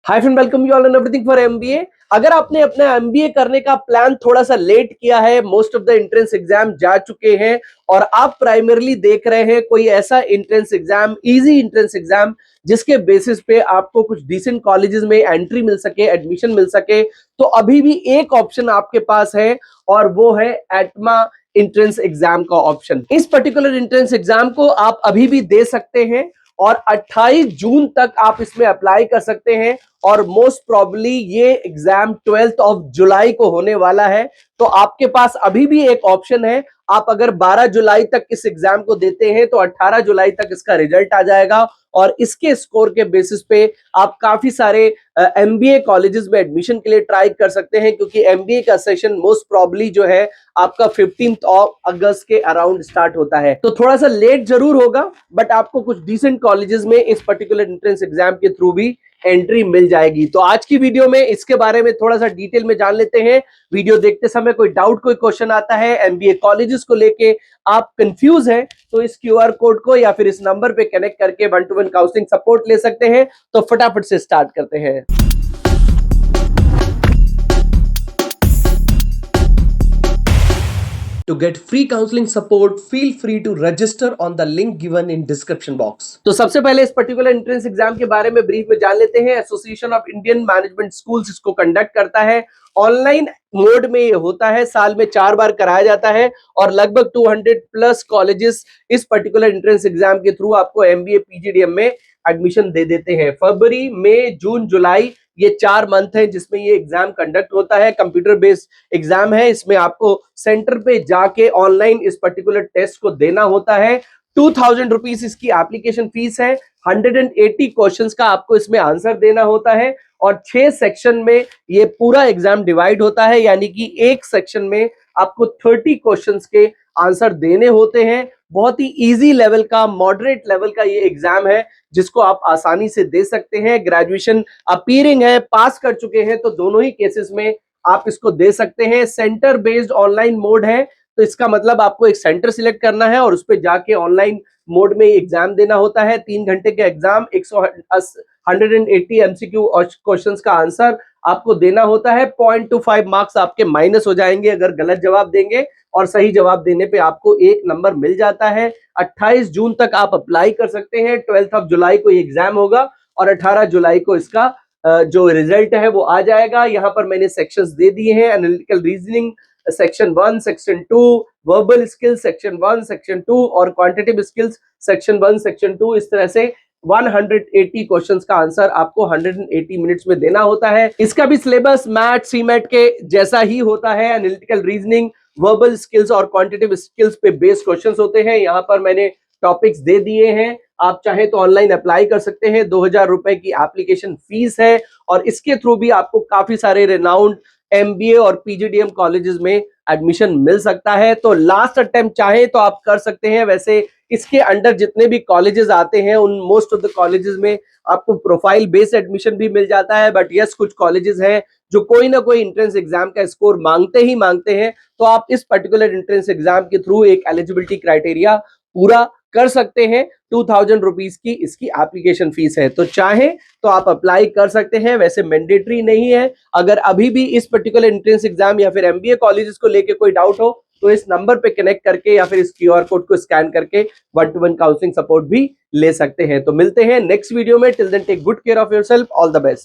Hi friend, welcome you all on everything for MBA. अगर आपने अपना एमबीए करने का प्लान थोड़ा सा लेट किया है, most of the entrance exam जा चुके हैं और आप प्राइमरली देख रहे हैं कोई ऐसा entrance exam, easy entrance exam जिसके बेसिस पे आपको कुछ डिसेंट कॉलेजेस में एंट्री मिल सके, एडमिशन मिल सके, तो अभी भी एक ऑप्शन आपके पास है और वो है एटमा एंट्रेंस एग्जाम का ऑप्शन। इस पर्टिकुलर एंट्रेंस एग्जाम को आप अभी भी दे सकते हैं और 28 जून तक आप इसमें अप्लाई कर सकते हैं और मोस्ट प्रॉब्ली ये एग्जाम 12th ऑफ जुलाई को होने वाला है। तो आपके पास अभी भी एक ऑप्शन है। आप अगर 12 जुलाई तक इस एग्जाम को देते हैं तो 18 जुलाई तक इसका रिजल्ट आ जाएगा और इसके स्कोर के बेसिस पे आप काफी सारे एमबीए कॉलेजेस में एडमिशन के लिए ट्राई कर सकते हैं, क्योंकि एमबीए का सेशन मोस्ट प्रॉब्ली जो है आपका 15th ऑफ अगस्त के अराउंड स्टार्ट होता है। तो थोड़ा सा लेट जरूर होगा, बट आपको कुछ डिसेंट कॉलेजेस में इस पर्टिकुलर एंट्रेंस एग्जाम के थ्रू भी एंट्री मिल जाएगी। तो आज की वीडियो में इसके बारे में थोड़ा सा डिटेल में जान लेते हैं। वीडियो देखते समय कोई डाउट, कोई क्वेश्चन आता है एमबीए कॉलेजेस को लेके, आप कंफ्यूज हैं, तो इस क्यूआर कोड को या फिर इस नंबर पे कनेक्ट करके 1-to-1 काउंसलिंग सपोर्ट ले सकते हैं। तो फटाफट से स्टार्ट करते हैं। To get free counseling support, feel free to register on the link given in description box. तो सबसे पहले इस पर्टिकुलर एंट्रेंस एग्जाम के बारे में ब्रीफ में जान लेते हैं। Association of Indian management schools इसको कंडक्ट करता है। ऑनलाइन मोड में ये होता है, साल में 4 बार कराया जाता है और लगभग 200 प्लस कॉलेजेस इस पर्टिकुलर एंट्रेंस एग्जाम के थ्रू आपको एमबीए पीजीडीएम में एडमिशन दे देते हैं। फरवरी, मई, जून, जुलाई, ये 4 मंथ है जिसमें ये एग्जाम कंडक्ट होता है। कंप्यूटर बेस्ड एग्जाम है। इसमें आपको सेंटर पे जाके ऑनलाइन इस पर्टिकुलर टेस्ट को देना होता है। 2000 रुपीज इसकी एप्लीकेशन फीस है। 180 क्वेश्चंस का आपको इसमें आंसर देना होता है और 6 सेक्शन में ये पूरा एग्जाम डिवाइड होता है, यानी कि एक सेक्शन में आपको 30 क्वेश्चंस के आंसर देने होते हैं। बहुत ही इजी लेवल का, मॉडरेट लेवल का ये एग्जाम है जिसको आप आसानी से दे सकते हैं। ग्रेजुएशन अपीयरिंग है, पास कर चुके हैं, तो दोनों ही केसेस में आप इसको दे सकते हैं। सेंटर बेस्ड ऑनलाइन मोड है, तो इसका मतलब आपको एक सेंटर सिलेक्ट करना है और उस पर जाके ऑनलाइन मोड में एग्जाम देना होता है। 3 घंटे के एग्जाम, 180 एमसीक्यू क्वेश्चंस का आंसर आपको देना होता है। 0.25 मार्क्स आपके माइनस हो जाएंगे अगर गलत जवाब देंगे और सही जवाब देने पे आपको 1 नंबर मिल जाता है। 28 जून तक आप अप्लाई कर सकते हैं। 12th ऑफ जुलाई को एग्जाम होगा और 18 जुलाई को इसका जो रिजल्ट है वो आ जाएगा। यहाँ पर मैंने सेक्शंस दे दिए हैं। Analytical reasoning section 1, section 2, verbal skills section 1, section 2 और क्वांटिटेटिव स्किल्स सेक्शन 1, सेक्शन 2। इस तरह से 180 क्वेश्चंस का आंसर आपको 180 मिनट्स में देना होता है। इसका भी सिलेबस मैथ, सीमेट के जैसा ही होता है। एनालिटिकल रीजनिंग, वर्बल स्किल्स और क्वांटिटेटिव स्किल्स पे बेस्ड क्वेश्चंस होते हैं। यहाँ पर मैंने टॉपिक्स दे दिए हैं। आप चाहे तो ऑनलाइन अप्लाई कर सकते हैं। 2000 रुपए की एप्लीकेशन फीस है और इसके थ्रू भी आपको काफी सारे रेनाउंड एमबीए और पीजीडीएम कॉलेजेस में एडमिशन मिल सकता है। तो लास्ट अटेम्प्ट चाहे तो आप कर सकते हैं। वैसे इसके अंडर जितने भी कॉलेजेस आते हैं उन मोस्ट ऑफ द कॉलेजेस में आपको प्रोफाइल बेस्ड एडमिशन भी मिल जाता है, बट यस, कुछ कॉलेजेस हैं जो कोई ना कोई एंट्रेंस एग्जाम का स्कोर मांगते हैं। तो आप इस पर्टिकुलर एंट्रेंस एग्जाम के थ्रू एक एलिजिबिलिटी क्राइटेरिया पूरा कर सकते हैं। 2000 रुपीज की इसकी एप्लीकेशन फीस है, तो चाहे तो आप अप्लाई कर सकते हैं। वैसे मैंडेटरी नहीं है। अगर अभी भी इस पर्टिकुलर एंट्रेंस एग्जाम या फिर एमबीए कॉलेजेस को लेके कोई डाउट हो तो इस नंबर पे कनेक्ट करके या फिर इस क्यूआर कोड को स्कैन करके 1-to-1 काउंसलिंग सपोर्ट भी ले सकते हैं। तो मिलते हैं नेक्स्ट वीडियो में। Till then take good care of yourself. All the best.